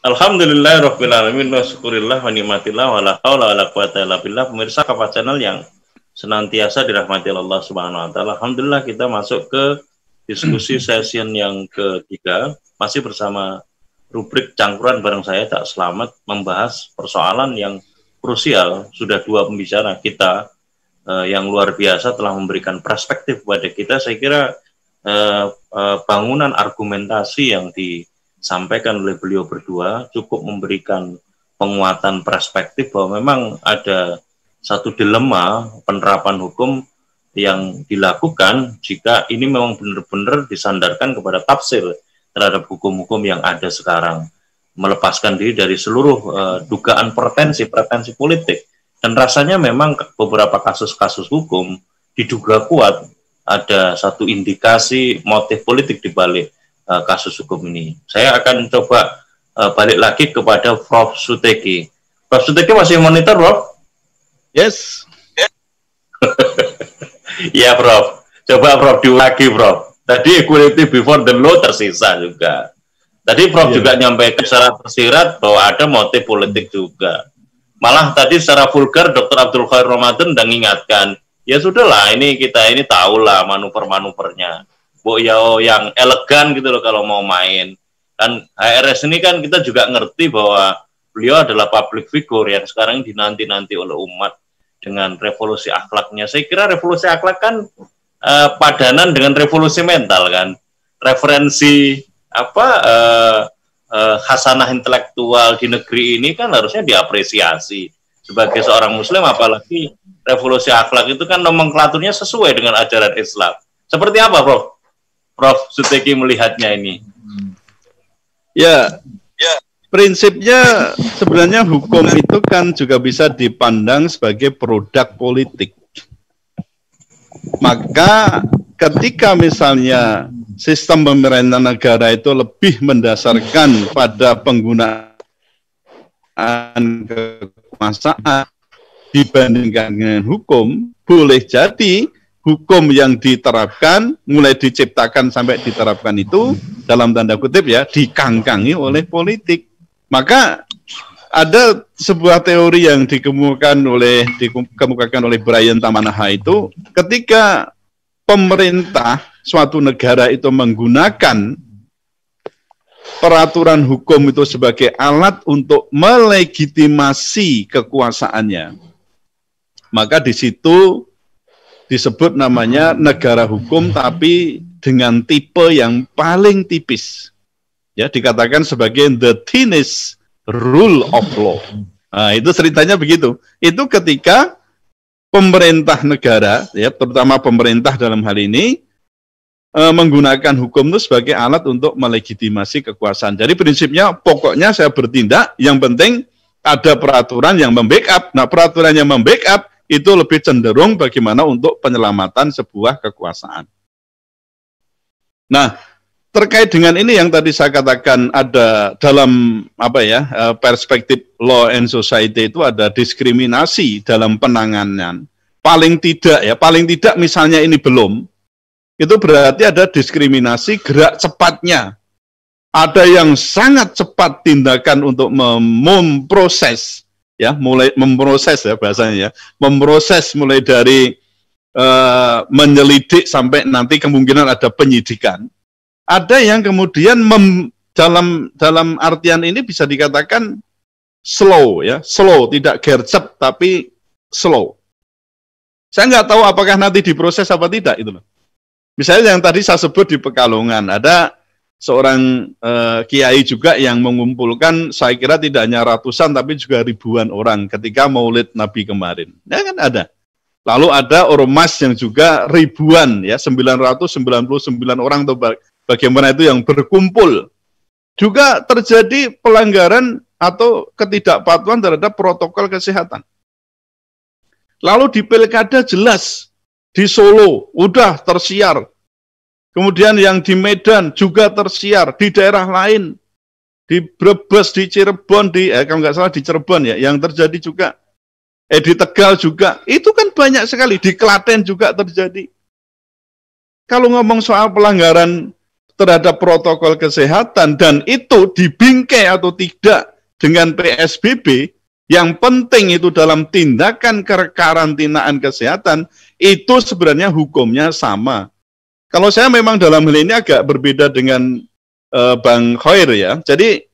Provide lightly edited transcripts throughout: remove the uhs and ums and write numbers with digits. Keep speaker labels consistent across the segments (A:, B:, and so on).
A: Alhamdulillah rabbil alamin wa syukurillah wa nikmatillah wa la haula wa la quwata illa billah. Pemirsa Kafa Channel yang senantiasa dirahmati Allah Subhanahu wa taala. Alhamdulillah kita masuk ke diskusi session yang ketiga, masih bersama rubrik cangkruan bareng saya Tak Selamat, membahas persoalan yang krusial. Sudah dua pembicara kita yang luar biasa telah memberikan perspektif kepada kita. Saya kira bangunan argumentasi yang disampaikan oleh beliau berdua cukup memberikan penguatan perspektif bahwa memang ada satu dilema penerapan hukum yang dilakukan jika ini memang benar-benar disandarkan kepada tafsir terhadap hukum-hukum yang ada sekarang, melepaskan diri dari seluruh dugaan pretensi politik. Dan rasanya memang beberapa kasus-kasus hukum diduga kuat ada satu indikasi motif politik di balik kasus hukum ini. Saya akan coba balik lagi kepada Prof. Suteki. Prof. Suteki masih monitor, Prof?
B: Yes.
A: Ya, Prof. Coba Prof diulangi, Prof. Tadi equality before the law tersisa juga. Tadi Prof juga nyampaikan secara tersirat bahwa ada motif politik juga. Malah tadi secara vulgar Dr. Abdul Khair Ramadan dan mengingatkan, ya sudahlah, ini kita ini tahulah manuver-manuvernya. Bu ya yang elegan gitu loh kalau mau main. Kan HRS ini kan kita juga ngerti bahwa beliau adalah public figure yang sekarang dinanti-nanti oleh umat dengan revolusi akhlaknya. Saya kira revolusi akhlak kan padanan dengan revolusi mental kan. Referensi hasanah intelektual di negeri ini kan harusnya diapresiasi sebagai seorang muslim, apalagi revolusi akhlak itu kan nomenklaturnya sesuai dengan ajaran Islam. Seperti apa, Prof Suteki melihatnya ini?
B: Ya, prinsipnya sebenarnya hukum itu kan juga bisa dipandang sebagai produk politik. Maka ketika misalnya sistem pemerintahan negara itu lebih mendasarkan pada penggunaan kekuasaan dibandingkan dengan hukum, boleh jadi hukum yang diterapkan, mulai diciptakan sampai diterapkan itu, dalam tanda kutip ya, dikangkangi oleh politik. Maka ada sebuah teori yang dikemukakan oleh Brian Tamanaha itu, ketika pemerintah suatu negara itu menggunakan peraturan hukum itu sebagai alat untuk melegitimasi kekuasaannya, maka di situ disebut namanya negara hukum, tapi dengan tipe yang paling tipis. Ya, dikatakan sebagai the thinnest rule of law. Nah, itu ceritanya begitu. Itu ketika pemerintah negara, ya, terutama pemerintah dalam hal ini, menggunakan hukum itu sebagai alat untuk melegitimasi kekuasaan. Jadi prinsipnya, pokoknya saya bertindak, yang penting ada peraturan yang membackup. Nah, peraturan yang membackup itu lebih cenderung bagaimana untuk penyelamatan sebuah kekuasaan. Nah, terkait dengan ini yang tadi saya katakan, ada dalam perspektif law and society itu ada diskriminasi dalam penanganan. Paling tidak misalnya ini belum, itu berarti ada diskriminasi gerak cepatnya. Ada yang sangat cepat tindakan untuk memproses, ya, mulai memproses ya bahasanya ya, memproses mulai dari menyelidik sampai nanti kemungkinan ada penyidikan. Ada yang kemudian dalam artian ini bisa dikatakan slow, ya, slow, tidak gercep tapi slow. Saya nggak tahu apakah nanti diproses apa tidak itu loh. Misalnya yang tadi saya sebut di Pekalongan, ada seorang kiai juga yang mengumpulkan, saya kira tidak hanya ratusan tapi juga ribuan orang ketika Maulid Nabi kemarin. Ya kan ada. Lalu ada ormas yang juga ribuan, ya, 999 orang atau bagaimana itu yang berkumpul. Juga terjadi pelanggaran atau ketidakpatuhan terhadap protokol kesehatan. Lalu di Pilkada jelas, di Solo udah tersiar. Kemudian yang di Medan juga tersiar, di daerah lain, di Brebes, di Cirebon, kalau nggak salah di Cirebon ya, yang terjadi juga, di Tegal juga, itu kan banyak sekali, di Klaten juga terjadi. Kalau ngomong soal pelanggaran terhadap protokol kesehatan dan itu dibingkai atau tidak dengan PSBB, yang penting itu dalam tindakan kekarantinaan kesehatan, itu sebenarnya hukumnya sama. Kalau saya memang dalam hal ini agak berbeda dengan Bang Khoir ya. Jadi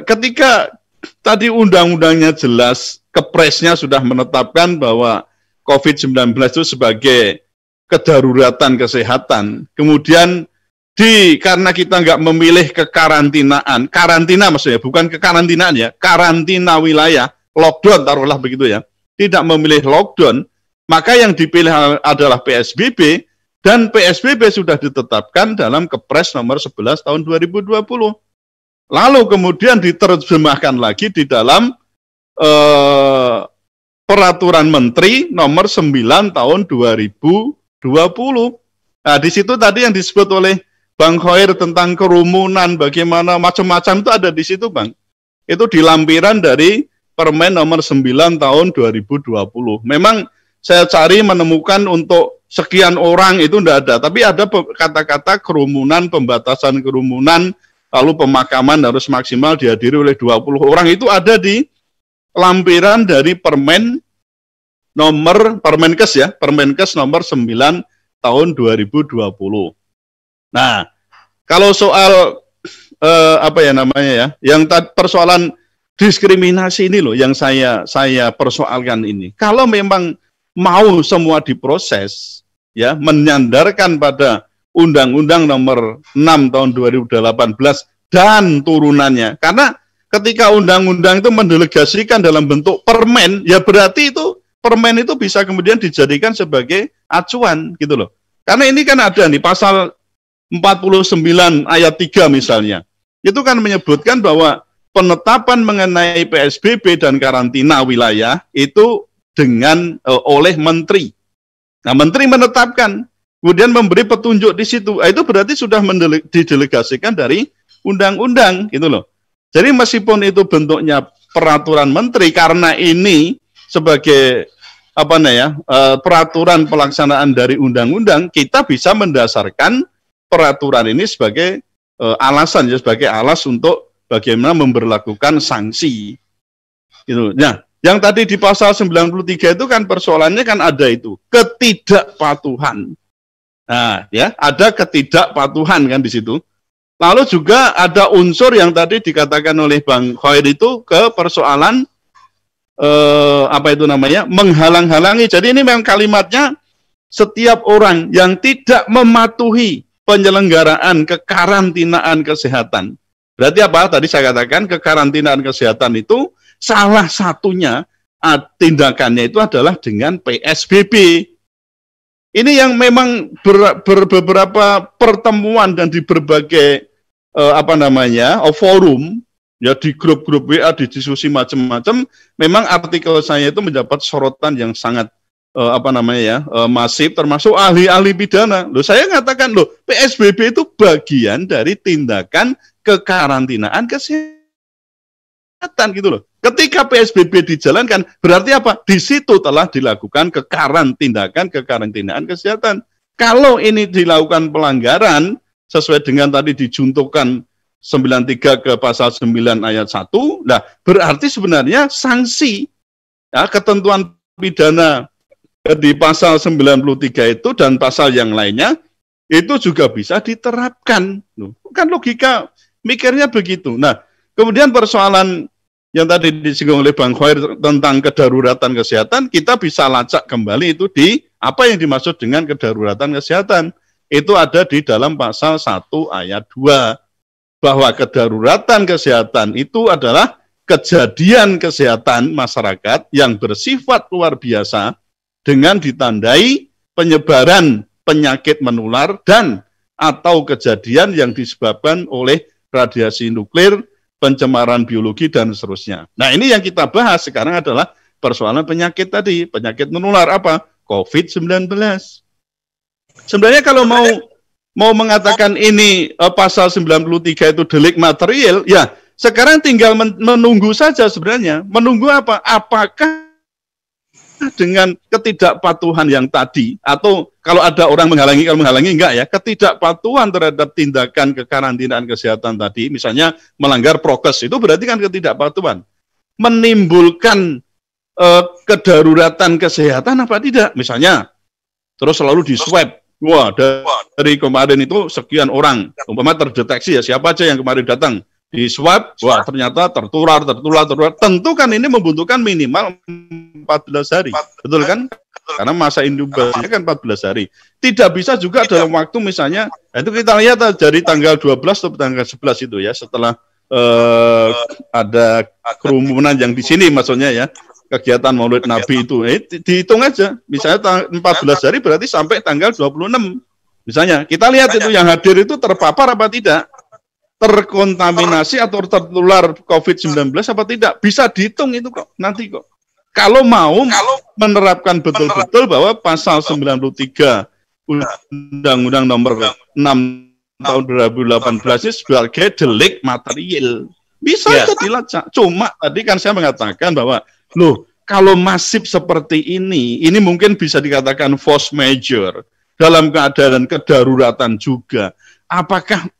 B: ketika tadi undang-undangnya jelas, Kepresnya sudah menetapkan bahwa COVID-19 itu sebagai kedaruratan kesehatan. Kemudian karena kita nggak memilih kekarantinaan, karantina maksudnya, bukan kekarantinaan ya, karantina wilayah, lockdown taruhlah begitu ya, tidak memilih lockdown, maka yang dipilih adalah PSBB, dan PSBB sudah ditetapkan dalam Kepres nomor 11 tahun 2020. Lalu kemudian diterjemahkan lagi di dalam Peraturan Menteri nomor 9 tahun 2020. Nah, di situ tadi yang disebut oleh Bang Khoir tentang kerumunan, bagaimana macam-macam itu ada di situ, Bang. Itu di lampiran dari Permen nomor 9 tahun 2020. Memang saya cari menemukan untuk sekian orang itu tidak ada, tapi ada kata-kata kerumunan, pembatasan kerumunan, lalu pemakaman harus maksimal dihadiri oleh 20 orang, itu ada di lampiran dari Permenkes ya, Permenkes nomor 9 tahun 2020. Nah, kalau soal yang persoalan diskriminasi ini loh yang saya persoalkan ini. Kalau memang mau semua diproses ya, menyandarkan pada Undang-Undang nomor 6 tahun 2018 dan turunannya, karena ketika undang-undang itu mendelegasikan dalam bentuk permen, ya berarti itu permen itu bisa kemudian dijadikan sebagai acuan gitu loh. Karena ini kan ada nih pasal 49 ayat 3 misalnya. Itu kan menyebutkan bahwa penetapan mengenai PSBB dan karantina wilayah itu dengan oleh menteri. Nah, menteri menetapkan, kemudian memberi petunjuk di situ. Itu berarti sudah didelegasikan dari undang-undang gitu loh. Jadi meskipun itu bentuknya peraturan menteri, karena ini sebagai peraturan pelaksanaan dari undang-undang, kita bisa mendasarkan peraturan ini sebagai alasan ya, sebagai alas untuk bagaimana memberlakukan sanksi. Gitu. Nah, yang tadi di pasal 93 itu kan persoalannya kan ada itu ketidakpatuhan. Nah, ya, ada ketidakpatuhan kan di situ. Lalu juga ada unsur yang tadi dikatakan oleh Bang Khoir itu ke persoalan menghalang-halangi. Jadi ini memang kalimatnya, setiap orang yang tidak mematuhi penyelenggaraan kekarantinaan kesehatan. Berarti apa? Tadi saya katakan kekarantinaan kesehatan itu salah satunya tindakannya itu adalah dengan PSBB. Ini yang memang beberapa pertemuan dan di berbagai forum ya, di grup-grup WA, di diskusi macam-macam, memang artikel saya itu mendapat sorotan yang sangat masif, termasuk ahli-ahli pidana. Loh, saya katakan loh, PSBB itu bagian dari tindakan kekarantinaan kesehatan gitu loh. Ketika PSBB dijalankan, berarti apa? Di situ telah dilakukan tindakan kekarantinaan kesehatan. Kalau ini dilakukan pelanggaran, sesuai dengan tadi dijuntukan 93 ke pasal 9 ayat 1, nah berarti sebenarnya sanksi, ya, ketentuan pidana di pasal 93 itu dan pasal yang lainnya, itu juga bisa diterapkan. Kan logika mikirnya begitu. Nah, kemudian persoalan yang tadi disinggung oleh Bang Khoir tentang kedaruratan kesehatan, kita bisa lacak kembali itu di apa yang dimaksud dengan kedaruratan kesehatan. Itu ada di dalam pasal 1 ayat 2, bahwa kedaruratan kesehatan itu adalah kejadian kesehatan masyarakat yang bersifat luar biasa dengan ditandai penyebaran penyakit menular dan atau kejadian yang disebabkan oleh radiasi nuklir, pencemaran biologi, dan seterusnya. Nah, ini yang kita bahas sekarang adalah persoalan penyakit tadi, penyakit menular apa? COVID-19. Sebenarnya kalau mau mengatakan ini pasal 93 itu delik material, ya sekarang tinggal menunggu saja sebenarnya. Menunggu apa? Apakah dengan ketidakpatuhan yang tadi, atau kalau ada orang menghalangi, kalau menghalangi enggak ya, ketidakpatuhan terhadap tindakan kekarantinaan kesehatan tadi, misalnya melanggar prokes, itu berarti kan ketidakpatuhan. Menimbulkan kedaruratan kesehatan apa tidak? Misalnya, terus selalu di swab, wah dari kemarin itu sekian orang, umpama terdeteksi ya, siapa aja yang kemarin datang, di swab, wah ternyata tertular. Tentu kan ini membutuhkan minimal 14 hari, betul kan? Karena masa inkubasinya kan 14 hari. Tidak bisa juga dalam waktu misalnya, itu kita lihat dari tanggal 12 atau tanggal 11 itu ya, setelah ada kerumunan yang di sini maksudnya ya, kegiatan Maulid Nabi itu, dihitung aja, misalnya 14 hari berarti sampai tanggal 26. Misalnya, kita lihat itu yang hadir itu terpapar apa tidak? Terkontaminasi atau tertular COVID-19 apa tidak, bisa dihitung itu kok nanti kok. Kalau mau menerapkan betul-betul bahwa pasal 93 Undang-Undang Nomor 6 tahun 2018 ini sebagai delik material, bisa itu dilacak. Cuma tadi kan saya mengatakan bahwa loh, kalau masif seperti ini mungkin bisa dikatakan force majeure dalam keadaan kedaruratan juga. Apakah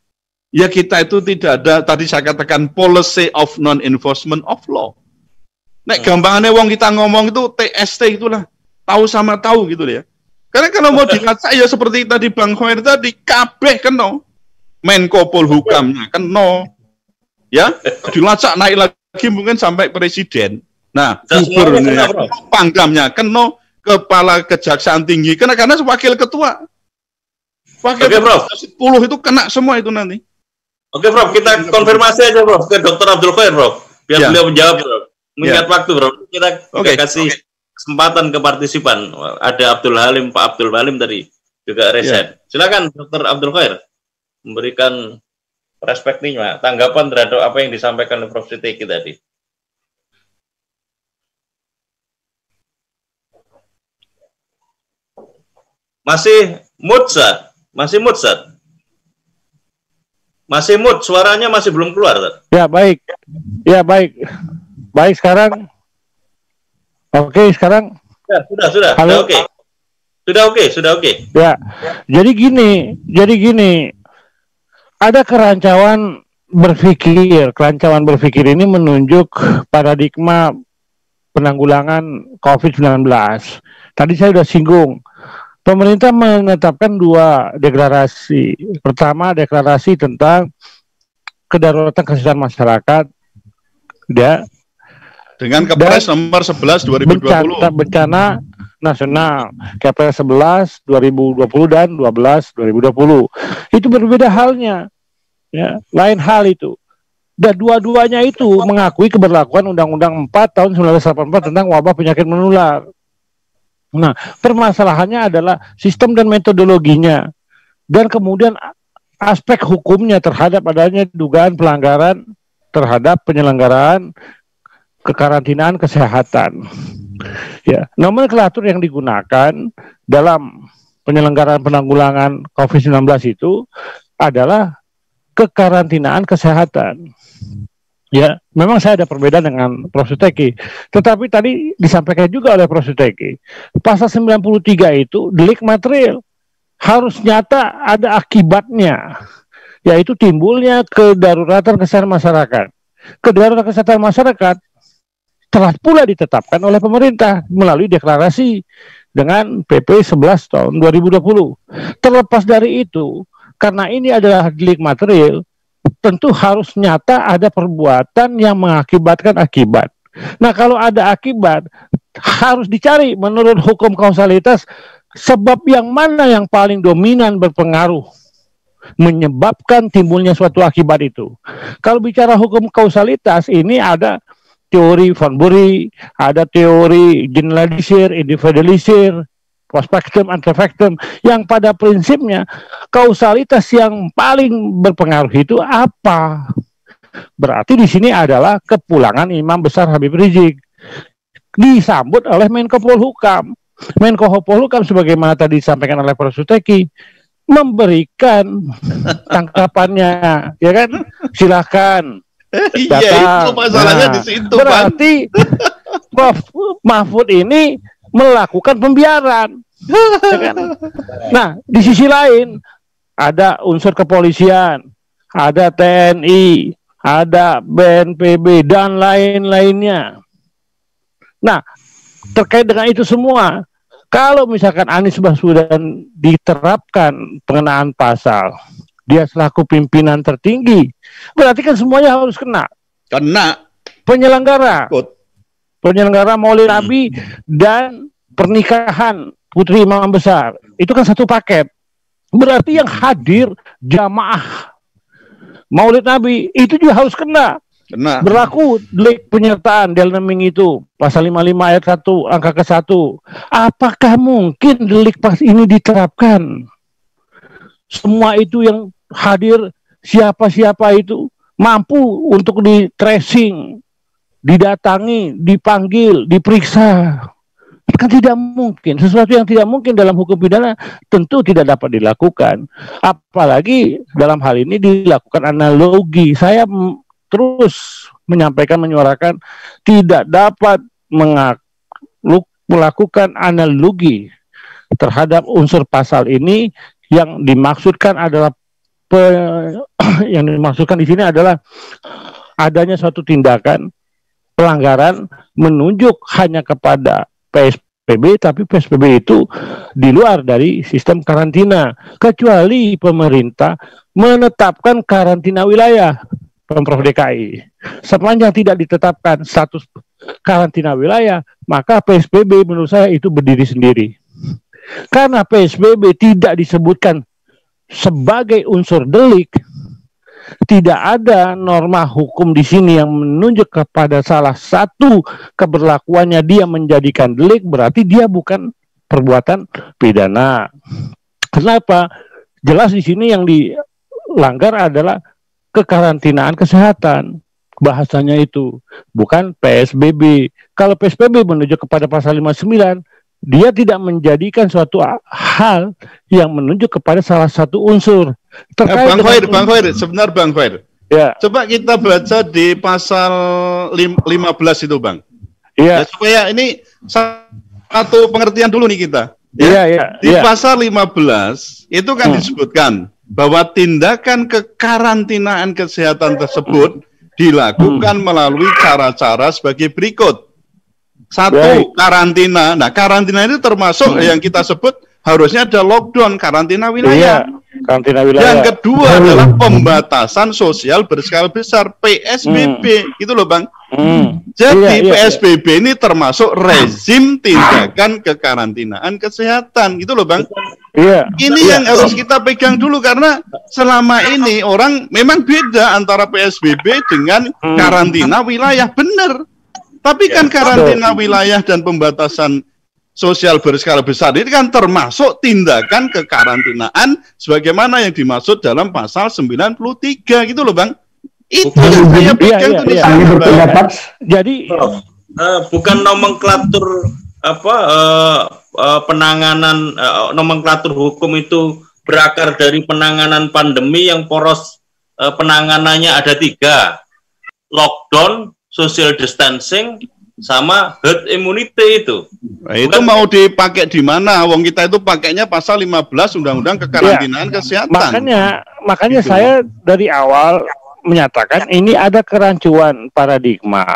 B: ya kita itu tidak ada, tadi saya katakan policy of non-enforcement of law. Nek gampangannya wong kita ngomong itu TST itulah, tahu sama tahu gitu ya. Karena kalau mau dilacak ya seperti tadi Bang Khoir tadi, kabeh kena. Menko Polhukamnya kena. Ya, dilacak naik lagi mungkin sampai presiden. Nah, gubernurnya, Pangdamnya kena, kepala kejaksaan tinggi kena, karena wakil ketua. Wakil ketua 10 itu kena semua itu nanti.
A: Oke, Prof, kita konfirmasi aja, Prof, ke Dr. Abdul Khoir, Prof, biar beliau menjawab, Prof. Mengingat waktu, Prof, kita kasih kesempatan ke partisipan. Ada Abdul Halim, Pak Abdul Halim tadi juga reset. Silakan, Dr. Abdul Khoir, memberikan perspektifnya, tanggapan terhadap apa yang disampaikan oleh Prof. Siteki tadi. Masih mood, Zat? Masih mood, Zat? Masih mood, suaranya masih belum keluar, Zat?
C: Ya, baik. Ya, baik. Baik, sekarang. Oke, sekarang.
A: Ya, sudah.
C: Halo?
A: Sudah oke.
C: Ya, jadi gini. Ada kerancuan berpikir ini menunjuk paradigma penanggulangan COVID-19. Tadi saya sudah singgung. Pemerintah menetapkan 2 deklarasi. Pertama, deklarasi tentang kedaruratan kesehatan masyarakat, ya,
B: dengan Kepres nomor 11 2020.
C: Bencana nasional, Kepres 11 2020 dan 12 2020. Itu berbeda halnya, ya, lain hal itu. Dan dua-duanya itu mengakui keberlakuan Undang-Undang 4 tahun 1984 tentang wabah penyakit menular. Nah, permasalahannya adalah sistem dan metodologinya, dan kemudian aspek hukumnya terhadap adanya dugaan pelanggaran terhadap penyelenggaraan kekarantinaan kesehatan. Ya, nomenklatur yang digunakan dalam penyelenggaraan penanggulangan COVID-19 itu adalah kekarantinaan kesehatan. Ya, memang saya ada perbedaan dengan Prof. Siteki. Tetapi tadi disampaikan juga oleh Prof. Siteki, pasal 93 itu delik material. Harus nyata ada akibatnya, yaitu timbulnya kedaruratan kesehatan masyarakat. Kedaruratan kesehatan masyarakat telah pula ditetapkan oleh pemerintah melalui deklarasi dengan PP 11 tahun 2020. Terlepas dari itu, karena ini adalah delik material, tentu harus nyata ada perbuatan yang mengakibatkan akibat. Nah, kalau ada akibat, harus dicari menurut hukum kausalitas sebab yang mana yang paling dominan berpengaruh menyebabkan timbulnya suatu akibat itu. Kalau bicara hukum kausalitas, ini ada teori von Bury, ada teori generalisir, individualisir, prospektum, antrefaktum, yang pada prinsipnya kausalitas yang paling berpengaruh itu apa? Berarti di sini adalah kepulangan Imam Besar Habib Rizik, disambut oleh Menko Polhukam. Menko Polhukam sebagaimana tadi disampaikan oleh Prof. Siteki memberikan tangkapannya, ya kan? Silakan.
B: Iya, itu masalahnya di situ.
C: Berarti Prof. Mahfud ini melakukan pembiaran. Ya kan? Nah, di sisi lain ada unsur kepolisian, ada TNI, ada BNPB dan lain-lainnya. Nah, terkait dengan itu semua, kalau misalkan Anies Baswedan diterapkan pengenaan pasal, dia selaku pimpinan tertinggi, berarti kan semuanya harus kena.
B: Kena.
C: Penyelenggara,
B: Ikut.
C: penyelenggara Maulid Nabi dan pernikahan putri imam besar, itu kan satu paket. Berarti yang hadir jamaah Maulid Nabi itu juga harus kena.
B: Kena.
C: Berlaku delik penyertaan Delneming itu pasal 55 ayat 1 angka ke-1. Apakah mungkin delik pas ini diterapkan? Semua itu yang hadir siapa-siapa itu mampu untuk di tracing, didatangi, dipanggil, diperiksa. Kan tidak mungkin. Sesuatu yang tidak mungkin dalam hukum pidana tentu tidak dapat dilakukan. Apalagi dalam hal ini dilakukan analogi. Saya terus menyampaikan, menyuarakan tidak dapat melakukan analogi terhadap unsur pasal ini. Yang dimaksudkan adalah yang dimaksudkan di sini adalah adanya suatu tindakan pelanggaran menunjuk hanya kepada PSBB, tapi PSBB itu di luar dari sistem karantina, kecuali pemerintah menetapkan karantina wilayah. Pemprov DKI sepanjang tidak ditetapkan status karantina wilayah, maka PSBB menurut saya itu berdiri sendiri. Karena PSBB tidak disebutkan sebagai unsur delik, tidak ada norma hukum di sini yang menunjuk kepada salah satu keberlakuannya dia menjadikan delik, berarti dia bukan perbuatan pidana. Kenapa? Jelas di sini yang dilanggar adalah kekarantinaan kesehatan. Bahasanya itu bukan PSBB. Kalau PSBB menunjuk kepada pasal 59, dia tidak menjadikan suatu hal yang menunjuk kepada salah satu unsur.
B: Bang Khair, sebentar Bang Khair.
C: Ya.
B: Coba kita baca di pasal 15 itu Bang.
C: Iya.
B: Ya, supaya ini satu pengertian dulu nih kita.
C: Iya.
B: Di pasal 15 itu kan disebutkan bahwa tindakan kekarantinaan kesehatan tersebut dilakukan melalui cara-cara sebagai berikut. Satu, karantina. Nah, karantina itu termasuk yang kita sebut harusnya ada lockdown, karantina wilayah.
C: Karantina wilayah.
B: Yang kedua adalah pembatasan sosial berskala besar, PSBB. Gitu loh, Bang. Jadi PSBB ini termasuk rezim tindakan kekarantinaan kesehatan. Gitu loh, Bang. Ini yang harus kita pegang dulu, karena selama ini orang memang beda antara PSBB dengan karantina wilayah. Benar. Tapi kan karantina wilayah dan pembatasan sosial berskala besar ini kan termasuk tindakan kekarantinaan sebagaimana yang dimaksud dalam pasal 93 gitu loh Bang. Itu yang saya pegang
C: Jadi
A: bukan nomenklatur penanganan nomenklatur hukum itu berakar dari penanganan pandemi yang poros penanganannya ada 3. Lockdown, social distancing, sama herd immunity itu.
B: Nah, itu mau dipakai di mana? Wong kita itu pakainya pasal 15 Undang-Undang Kekarantinaan Kesehatan.
C: Makanya gitu. Saya dari awal menyatakan ini ada kerancuan paradigma.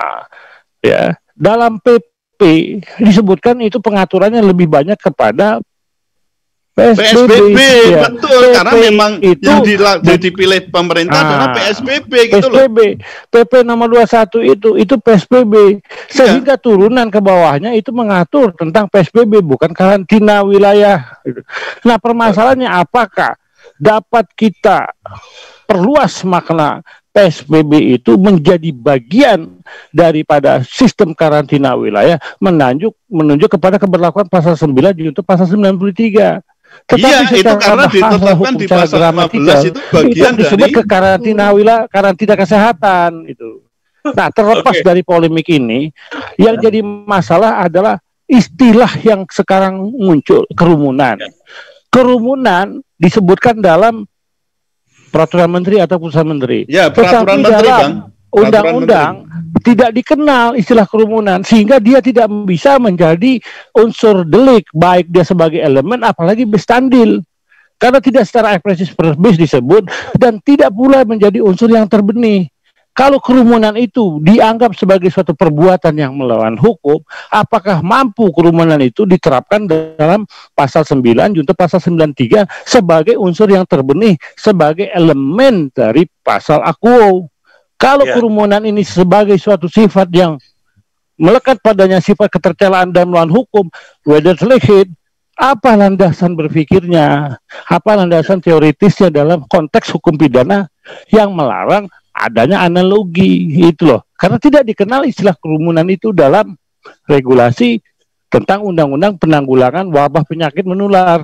C: Ya, dalam PP disebutkan itu pengaturannya lebih banyak kepada PSBB,
B: betul, karena memang itu yang dipilih pemerintah adalah PSBB gitu loh.
C: PP nomor 21 itu PSBB, sehingga turunan ke bawahnya itu mengatur tentang PSBB, bukan karantina wilayah. Nah, permasalahannya apakah dapat kita perluas makna PSBB itu menjadi bagian daripada sistem karantina wilayah, menunjuk kepada keberlakuan pasal 9 junto pasal 93.
B: Tetapi itu karena ditetapkan di pasal 15 itu bagian
C: itu disebut ke karantina wilayah, karantina kesehatan itu. Nah, terlepas dari polemik ini, yang jadi masalah adalah istilah yang sekarang muncul, kerumunan. Kerumunan disebutkan dalam peraturan menteri atau putusan menteri.
B: Ya, peraturan menteri, Bang.
C: Undang-undang tidak dikenal istilah kerumunan, sehingga dia tidak bisa menjadi unsur delik, baik dia sebagai elemen apalagi bestandil, karena tidak secara ekspresif verbis disebut dan tidak pula menjadi unsur yang terbenih. Kalau kerumunan itu dianggap sebagai suatu perbuatan yang melawan hukum, apakah mampu kerumunan itu diterapkan dalam pasal 9 junto pasal 93 sebagai unsur yang terbenih, sebagai elemen dari pasal akuo? Kalau kerumunan ini sebagai suatu sifat yang melekat padanya sifat ketercelaan dan melawan hukum, whether legit, apa landasan berpikirnya, apa landasan teoritisnya dalam konteks hukum pidana yang melarang adanya analogi itu loh, karena tidak dikenal istilah kerumunan itu dalam regulasi tentang undang-undang penanggulangan wabah penyakit menular.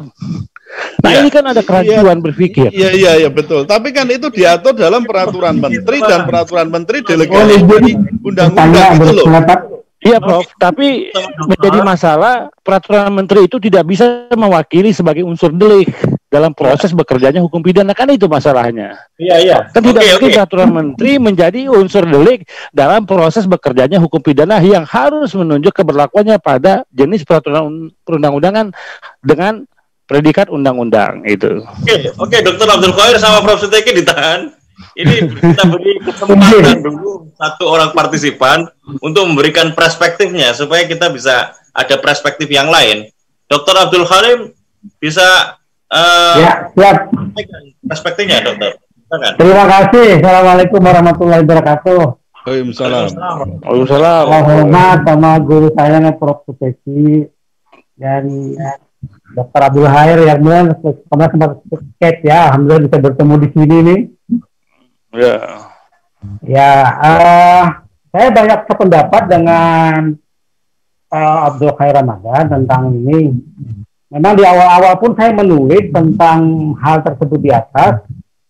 C: Nah ini kan ada keraguan berpikir.
B: Iya betul. Tapi kan itu diatur dalam peraturan menteri dan peraturan menteri delegasi dari undang-undang itu loh.
C: Iya Prof, tapi menjadi masalah peraturan menteri itu tidak bisa mewakili sebagai unsur delik dalam proses bekerjanya hukum pidana, kan itu masalahnya.
A: Iya.
C: Kan tidak mungkin peraturan menteri menjadi unsur delik dalam proses bekerjanya hukum pidana yang harus menunjuk keberlakuannya pada jenis peraturan perundang-undangan dengan predikat undang-undang itu.
A: Oke, Dr. Abdul Qadir sama Prof. Suteki ditahan. Ini kita beri kesempatan dulu satu orang partisipan untuk memberikan perspektifnya supaya kita bisa ada perspektif yang lain. Dr. Abdul Halim bisa
D: siap.
A: Perspektifnya, Dokter. Silakan.
D: Terima kasih. Assalamualaikum warahmatullahi wabarakatuh.
B: Waalaikumsalam.
C: Waalaikumsalam.
D: Hormat sama guru saya Prof. Suteki dan Dr. Abdul Hair yang kemudian sempat chat ya, alhamdulillah bisa bertemu di sini nih. Saya banyak sependapat dengan Abdul Khair Ramadan tentang ini. Memang di awal-awal pun saya menulis tentang hal tersebut di atas,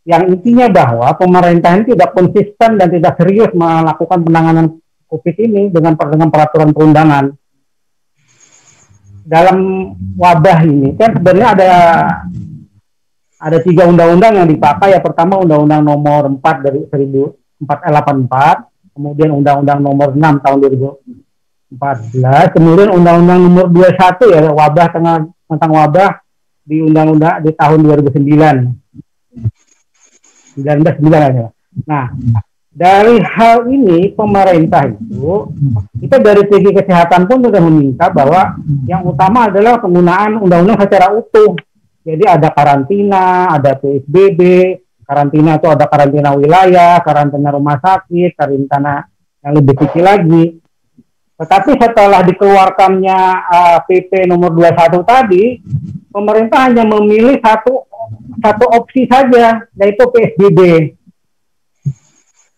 D: yang intinya bahwa pemerintah ini tidak konsisten dan tidak serius melakukan penanganan COVID ini dengan peraturan perundangan. Dalam wabah ini kan sebenarnya ada 3 undang-undang yang dipakai. Ya, pertama Undang-Undang Nomor 4 dari 1484, kemudian Undang-Undang Nomor 6 tahun 2014, kemudian Undang-Undang Nomor 21 ya wabah tentang wabah di undang-undang di tahun 19 ya. Nah, dari hal ini pemerintah itu kita dari segi kesehatan pun sudah meminta bahwa yang utama adalah penggunaan undang-undang secara utuh. Jadi ada karantina, ada PSBB, karantina itu ada karantina wilayah, karantina rumah sakit, karantina yang lebih kecil lagi. Tetapi setelah dikeluarkannya PP nomor 21 tadi, pemerintah hanya memilih satu opsi saja, yaitu PSBB.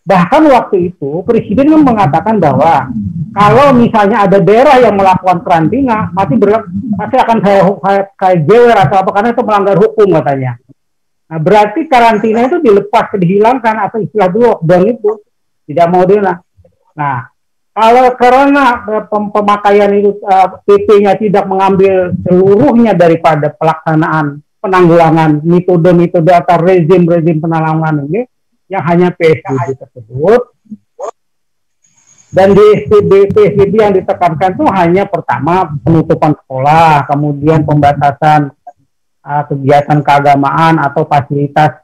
D: Bahkan waktu itu Presiden mengatakan bahwa kalau misalnya ada daerah yang melakukan karantina, pasti akan saya jewer atau apa, karena itu melanggar hukum katanya. Nah, berarti karantina itu dihilangkan atau istilah dulu lockdown itu tidak mau dina. Nah, kalau karena pemakaian itu PP-nya tidak mengambil seluruhnya daripada pelaksanaan penanggulangan metode-metode atau rezim-rezim penanggulangan ini, yang hanya PSBB tersebut, dan di PSBB yang ditekankan itu hanya pertama penutupan sekolah, kemudian pembatasan kegiatan keagamaan atau fasilitas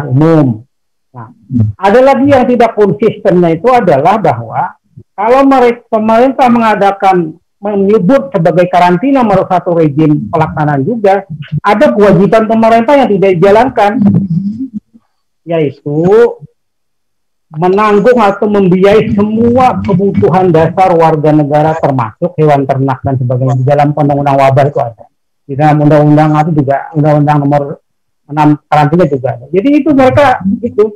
D: umum. Nah, ada lagi yang tidak konsistennya itu adalah bahwa kalau pemerintah menyebut sebagai karantina merupakan satu rezim pelaksanaan juga, ada kewajiban pemerintah yang tidak dijalankan, yaitu menanggung atau membiayai semua kebutuhan dasar warga negara termasuk hewan ternak dan sebagainya. Di dalam undang-undang wabah itu ada. Di dalam undang-undang itu juga undang-undang nomor 6 karantina juga ada. Jadi itu mereka itu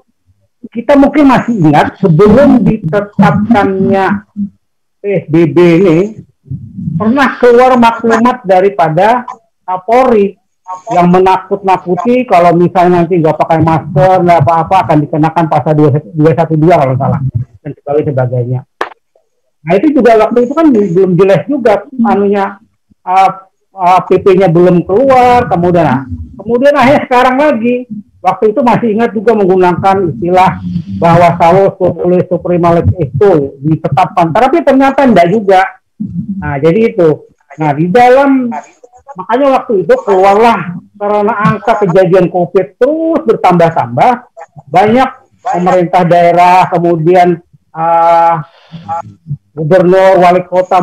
D: kita mungkin masih ingat sebelum ditetapkannya PSBB ini pernah keluar maklumat daripada Kapolri yang menakut-nakuti kalau misalnya nanti nggak pakai masker, nggak apa-apa akan dikenakan pasal 212 kalau salah dan sebagainya. Nah itu juga waktu itu kan belum jelas juga PP-nya belum keluar, kemudian akhirnya sekarang lagi waktu itu masih ingat juga menggunakan istilah bahwa salus populis suprema lex esto ditetapkan, tapi ternyata enggak juga. Nah, jadi itu. Nah, di dalam makanya waktu itu keluarlah, karena angka kejadian COVID terus bertambah-tambah, banyak pemerintah daerah, kemudian gubernur, wali kota,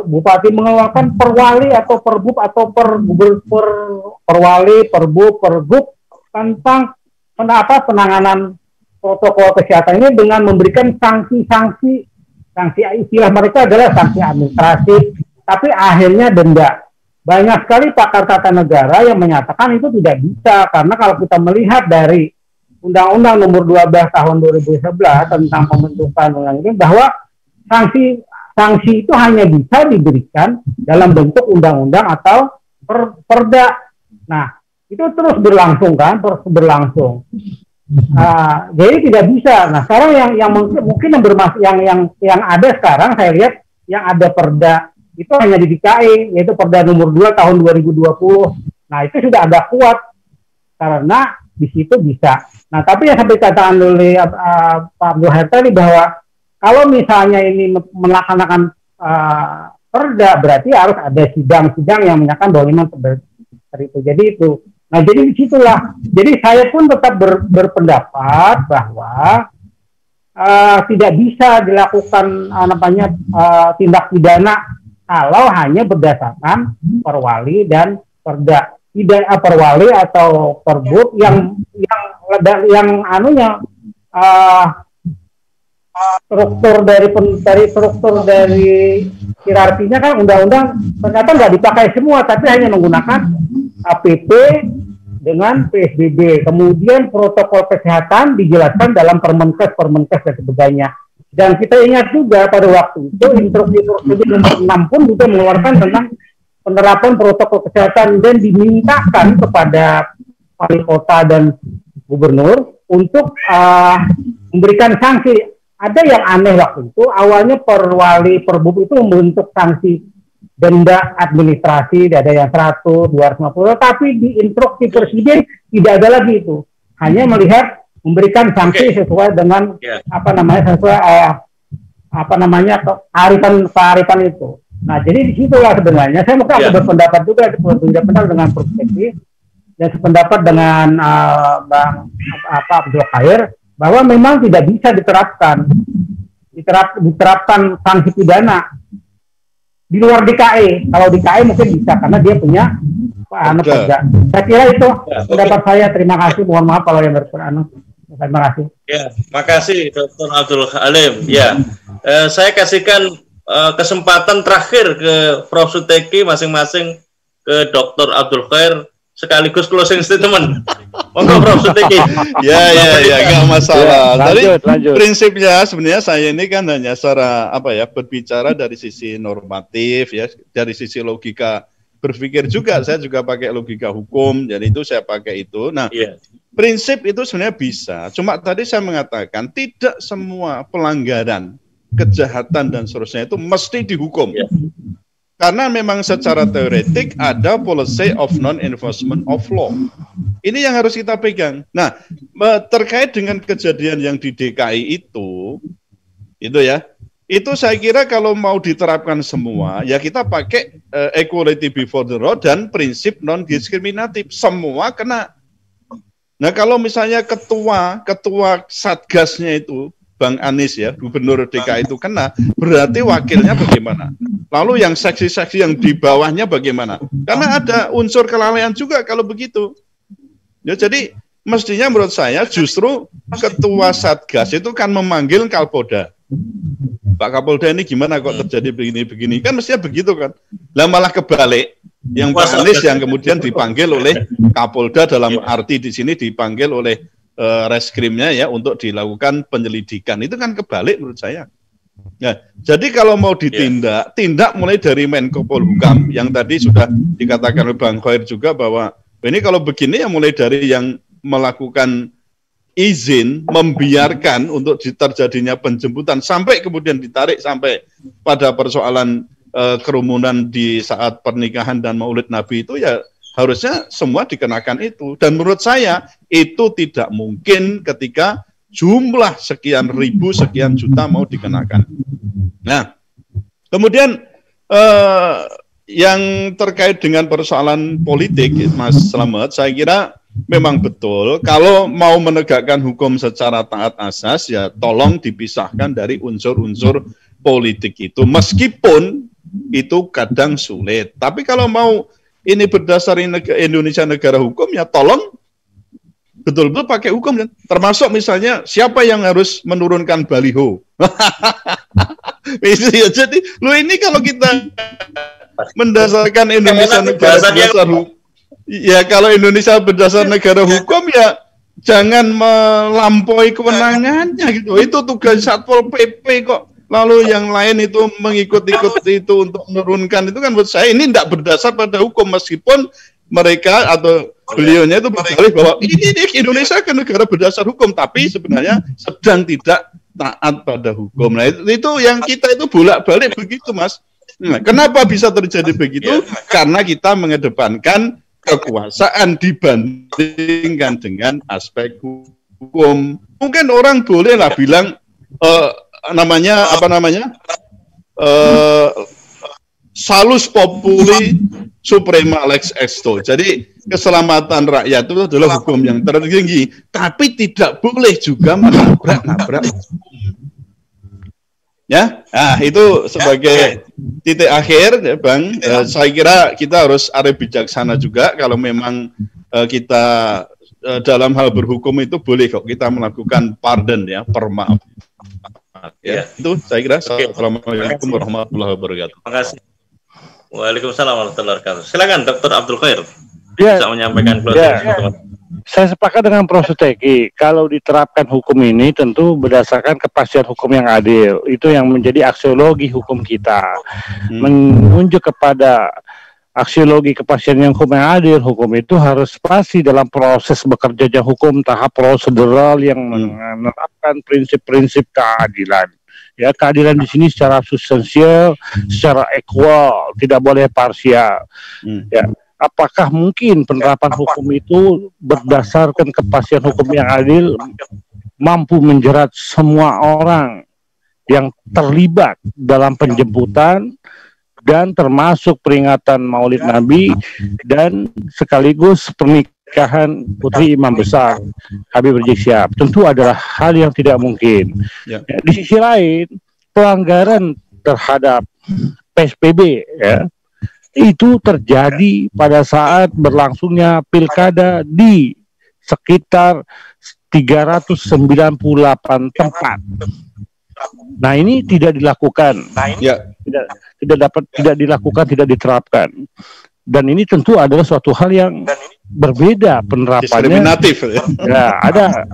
D: bupati mengeluarkan perwali atau perbub atau perwali, perbub, pergub tentang penanganan protokol kesehatan ini dengan memberikan sanksi istilah mereka adalah sanksi administratif, tapi akhirnya denda. Banyak sekali pakar tata negara yang menyatakan itu tidak bisa, karena kalau kita melihat dari Undang-Undang Nomor 12 Tahun 2011 tentang pembentukan undang ini, bahwa sanksi itu hanya bisa diberikan dalam bentuk undang-undang atau perda. Nah, itu terus berlangsung kan, jadi tidak bisa. Nah, sekarang yang mungkin yang ada sekarang saya lihat yang ada perda itu hanya di DKI, yaitu Perda Nomor 2 Tahun 2020. Nah, itu sudah agak kuat karena di situ bisa. Nah, tapi yang sampai katakan oleh Pak Abdul Khair tadi bahwa kalau misalnya ini melaksanakan perda, berarti harus ada sidang-sidang yang menyatakan bahwa memang seperti itu. Jadi itu. Nah, jadi disitulah. Jadi saya pun tetap berpendapat bahwa tidak bisa dilakukan tindak pidana kalau hanya berdasarkan perwali dan perda. Tidak perwali atau perbub yang struktur dari hierarkinya kan undang-undang ternyata nggak dipakai semua, tapi hanya menggunakan APP dengan PSBB. Kemudian protokol kesehatan dijelaskan dalam Permenkes dan sebagainya. Dan kita ingat juga pada waktu itu instruksi nomor 6 pun juga mengeluarkan tentang penerapan protokol kesehatan dan dimintakan kepada wali kota dan gubernur untuk memberikan sanksi. Ada yang aneh waktu itu, awalnya perwali perbub itu membentuk sanksi denda administrasi, ada yang 100, 250, tapi di instruksi presiden tidak ada lagi itu. Hanya melihat memberikan sanksi sesuai dengan kearifan itu. Nah, jadi disitulah sebenarnya saya mungkin berpendapat juga dengan perspektif dan sependapat dengan Bang Abdul Khair bahwa memang tidak bisa diterapkan sanksi pidana di luar DKI. Kalau DKI mungkin bisa karena dia punya perda. Saya kira itu pendapat saya. Terima kasih. Mohon maaf kalau yang terima kasih.
A: Ya, makasih Dr. Abdul Halim. Ya, saya kasihkan kesempatan terakhir ke Prof. Suteki masing-masing, ke Dr. Abdul Khair sekaligus closing statement. Monggo Prof. Suteki.
B: Ya, nggak masalah. Lanjut. Prinsipnya sebenarnya saya ini kan hanya secara berbicara dari sisi normatif ya, dari sisi logika berpikir juga. Saya juga pakai logika hukum, jadi itu saya pakai itu. Nah, prinsip itu sebenarnya bisa. Cuma tadi saya mengatakan tidak semua pelanggaran, kejahatan dan seterusnya itu mesti dihukum. Karena memang secara teoretik ada policy of non-enforcement of law. Ini yang harus kita pegang. Nah, terkait dengan kejadian yang di DKI itu ya, itu saya kira kalau mau diterapkan semua, ya kita pakai equality before the law dan prinsip non-diskriminatif. Semua kena. Nah, kalau misalnya ketua satgasnya itu Bang Anies ya, gubernur DKI itu kena, berarti wakilnya bagaimana? Lalu yang saksi-saksi yang di bawahnya bagaimana? Karena ada unsur kelalaian juga kalau begitu. Ya, jadi mestinya menurut saya justru ketua satgas itu kan memanggil Kapolda. Pak Kapolda ini gimana kok terjadi begini-begini? Kan mestinya begitu kan. Lah malah kebalik. Yang Pak Anies yang kemudian dipanggil oleh Kapolda, dalam arti di sini dipanggil oleh reskrimnya ya untuk dilakukan penyelidikan. Itu kan kebalik menurut saya. Nah, jadi kalau mau ditindak, tindak mulai dari Menko Polhukam yang tadi sudah dikatakan oleh Bang Khair juga bahwa ini kalau begini ya mulai dari yang melakukan izin, membiarkan untuk terjadinya penjemputan sampai kemudian ditarik sampai pada persoalan kerumunan di saat pernikahan dan Maulid Nabi itu ya harusnya semua dikenakan itu. Dan menurut saya itu tidak mungkin ketika jumlah sekian ribu, sekian juta mau dikenakan. Nah, kemudian yang terkait dengan persoalan politik, Mas Slamet, saya kira memang betul. Kalau mau menegakkan hukum secara taat asas, ya tolong dipisahkan dari unsur-unsur politik itu. Meskipun itu kadang sulit. Tapi kalau mau ini berdasar Indonesia negara hukum, ya tolong betul-betul pakai hukum. Termasuk misalnya siapa yang harus menurunkan baliho. Jadi, ini kalau kita mendasarkan Indonesia negara berdasar hukum, ya kalau Indonesia berdasar negara hukum, ya jangan melampaui kewenangannya gitu. Itu tugas Satpol PP kok. Lalu yang lain itu mengikut-ikut itu untuk menurunkan itu kan menurut saya ini tidak berdasar pada hukum, meskipun mereka atau beliaunya itu berdalih bahwa ini Indonesia kan negara berdasar hukum, tapi sebenarnya sedang tidak taat pada hukum. Nah itu yang kita itu bolak-balik begitu, Mas. Nah, kenapa bisa terjadi begitu? Karena kita mengedepankan kekuasaan dibandingkan dengan aspek hukum. Mungkin orang bolehlah bilang salus populi suprema lex exto. Jadi keselamatan rakyat itu adalah hukum yang tertinggi, tapi tidak boleh juga menabrak-nabrak. Ya, nah itu sebagai titik akhir, ya, Bang. Saya kira kita harus arif bijaksana juga. Kalau memang kita dalam hal berhukum itu boleh kok kita melakukan pardon, ya, permaaf. Ya, itu saya kira. Assalamualaikum warahmatullahi wabarakatuh.
A: Terima kasih. Waalaikumsalam warahmatullahi wabarakatuh. Silakan Dr. Abdul Khair
C: bisa
A: menyampaikan closing.
C: Saya sepakat dengan Prof. Suteki. Kalau diterapkan hukum ini tentu berdasarkan kepastian hukum yang adil. Itu yang menjadi aksiologi hukum kita. Menunjuk kepada aksiologi kepastian yang hukum yang adil. Hukum itu harus pasti dalam proses bekerjanya hukum tahap prosedural yang menerapkan prinsip-prinsip keadilan. Ya, keadilan di sini secara substansial, secara equal, tidak boleh parsial. Ya. Apakah mungkin penerapan hukum itu berdasarkan kepastian hukum yang adil mampu menjerat semua orang yang terlibat dalam penjemputan dan termasuk peringatan Maulid Nabi dan sekaligus pernikahan Putri Imam Besar Habib Rizik Syihab? Tentu adalah hal yang tidak mungkin. Ya, di sisi lain, pelanggaran terhadap PSBB, ya, itu terjadi pada saat berlangsungnya pilkada di sekitar 398 tempat. Nah, ini tidak dilakukan, tidak dilakukan, tidak diterapkan. Dan ini tentu adalah suatu hal yang berbeda penerapannya.
B: Diskriminatif.
C: Ya, ada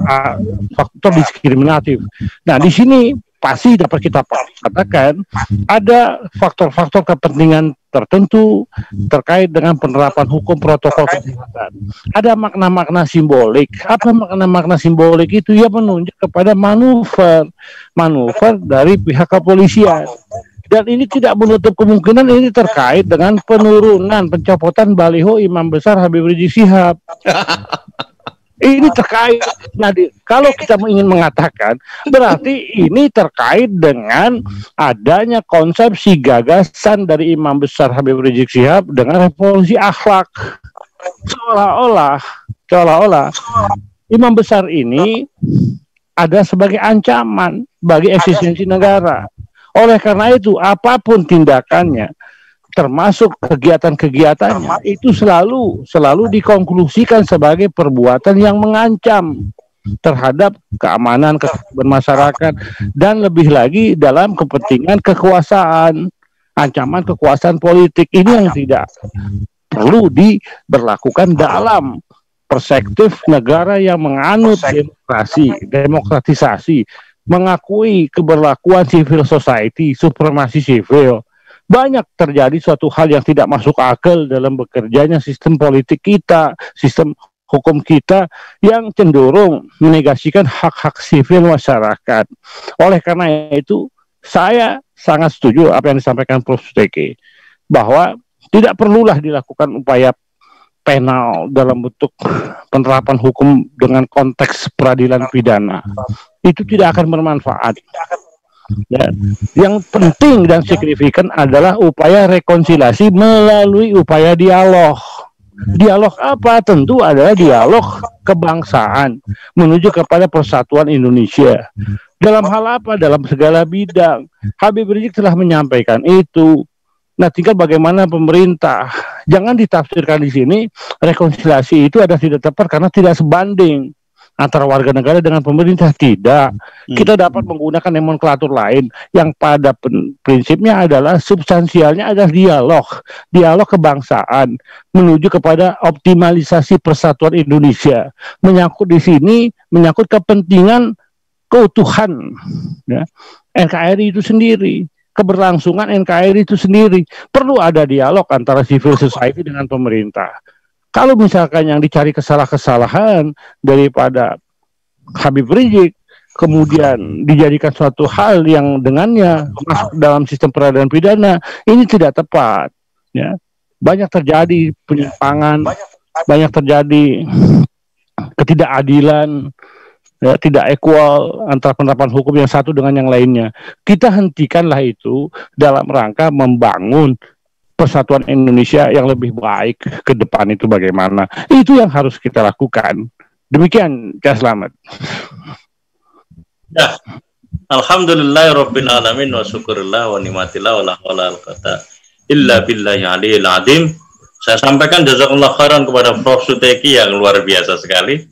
C: faktor diskriminatif. Nah, di sini pasti dapat kita katakan ada faktor-faktor kepentingan tertentu terkait dengan penerapan hukum protokol kesehatan. Ada makna-makna simbolik. Apa makna-makna simbolik itu? Ya menunjuk kepada manuver dari pihak kepolisian. Dan ini tidak menutup kemungkinan ini terkait dengan penurunan pencopotan baliho Imam Besar Habib Rizik Syihab. Ini terkait. Nah, kalau kita ingin mengatakan, berarti ini terkait dengan adanya konsepsi gagasan dari Imam Besar Habib Rizik Syihab dengan revolusi akhlak. Seolah-olah Imam Besar ini ada sebagai ancaman bagi eksistensi negara. Oleh karena itu, apapun tindakannya, termasuk kegiatan-kegiatannya, itu selalu dikonklusikan sebagai perbuatan yang mengancam terhadap keamanan bermasyarakat dan lebih lagi dalam kepentingan kekuasaan, ancaman kekuasaan politik. Ini yang tidak perlu diberlakukan dalam perspektif negara yang menganut demokratisasi, mengakui keberlakuan civil society, supremasi sivil. Banyak terjadi suatu hal yang tidak masuk akal dalam bekerjanya sistem politik kita, sistem hukum kita yang cenderung menegasikan hak-hak sivil masyarakat. Oleh karena itu, saya sangat setuju apa yang disampaikan Prof. Suteki, bahwa tidak perlulah dilakukan upaya penal dalam bentuk penerapan hukum dengan konteks peradilan pidana itu tidak akan bermanfaat. Ya. Yang penting dan signifikan adalah upaya rekonsiliasi melalui upaya dialog. Dialog apa? Tentu adalah dialog kebangsaan menuju kepada persatuan Indonesia. Dalam hal apa? Dalam segala bidang. Habib Rizik telah menyampaikan itu. Nah, tinggal bagaimana pemerintah. Jangan ditafsirkan di sini rekonsiliasi itu ada tidak tepat karena tidak sebanding antara warga negara dengan pemerintah. Tidak. Kita dapat menggunakan nomenklatur lain yang pada prinsipnya adalah substansialnya adalah dialog kebangsaan menuju kepada optimalisasi persatuan Indonesia. Menyangkut di sini menyangkut kepentingan keutuhan ya, NKRI itu sendiri. Keberlangsungan NKRI itu sendiri. Perlu ada dialog antara civil society dengan pemerintah. Kalau misalkan yang dicari kesalahan-kesalahan daripada Habib Rizik, kemudian dijadikan suatu hal yang dengannya masuk dalam sistem peradilan pidana, ini tidak tepat. Ya. Banyak terjadi penyimpangan, banyak terjadi ketidakadilan, ya, tidak equal antara penerapan hukum yang satu dengan yang lainnya. Kita hentikanlah itu dalam rangka membangun persatuan Indonesia yang lebih baik ke depan itu bagaimana. Itu yang harus kita lakukan. Demikian, Kak Slamet.
A: Ya. Alhamdulillahirabbil alamin wa syukurillah wa nikmatillah wa la haula wala quwata illa billahi aliyil azim. Saya sampaikan jazakallah khairan kepada Prof. Suteki yang luar biasa sekali.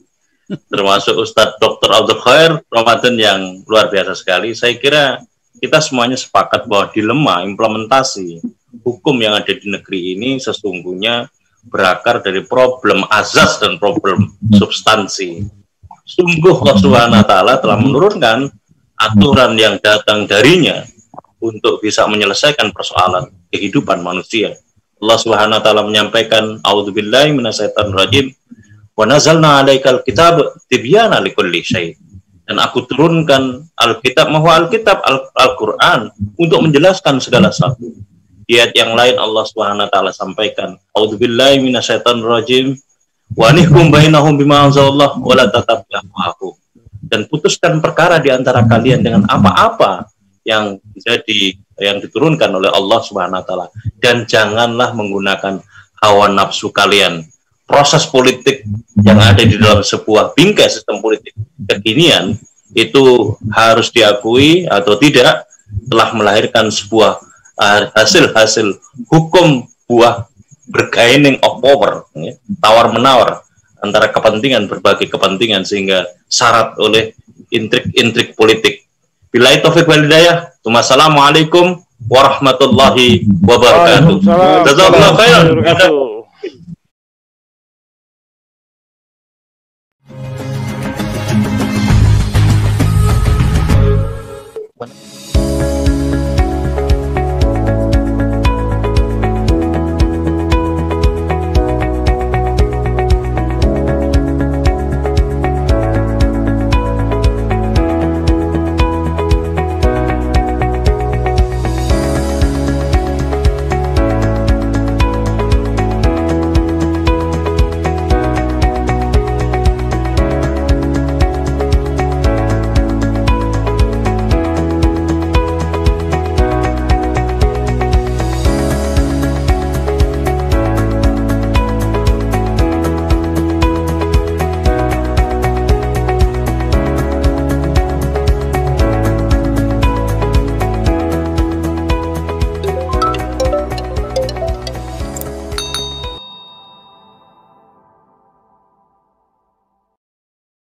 A: Termasuk Ustadz Dr. Abdul Khair Ramadan yang luar biasa sekali. Saya kira kita semuanya sepakat bahwa dilema implementasi hukum yang ada di negeri ini sesungguhnya berakar dari problem azas dan problem substansi. Sungguh Allah Subhanahu wa Ta'ala telah menurunkan aturan yang datang darinya untuk bisa menyelesaikan persoalan kehidupan manusia. Allah Subhanahu wa Ta'ala menyampaikan, A'udzubillahi minasyaitonir rajim. Wa nazalna 'alaikal kitab tibyana likulli syai'. Dan aku turunkan Alkitab, Al-Quran untuk menjelaskan segala sesuatu. Di ayat yang lain Allah Subhanahu wa Ta'ala sampaikan, A'udzubillahi minasyaitonir rajim. Wa nihkum bainahum bima anzalallah wa la tatabbahu. Dan putuskan perkara di antara kalian dengan apa-apa yang diturunkan oleh Allah Subhanahu wa Ta'ala, dan janganlah menggunakan hawa nafsu kalian. Proses politik yang ada di dalam sebuah bingkai sistem politik kekinian itu harus diakui atau tidak telah melahirkan sebuah hasil hukum buah bargaining of power, ya, tawar-menawar antara kepentingan, berbagai kepentingan, sehingga syarat oleh intrik-intrik politik. Billahi taufiq wal hidayah. Wassalamualaikum warahmatullahi wabarakatuh. Jazakallahu khairan.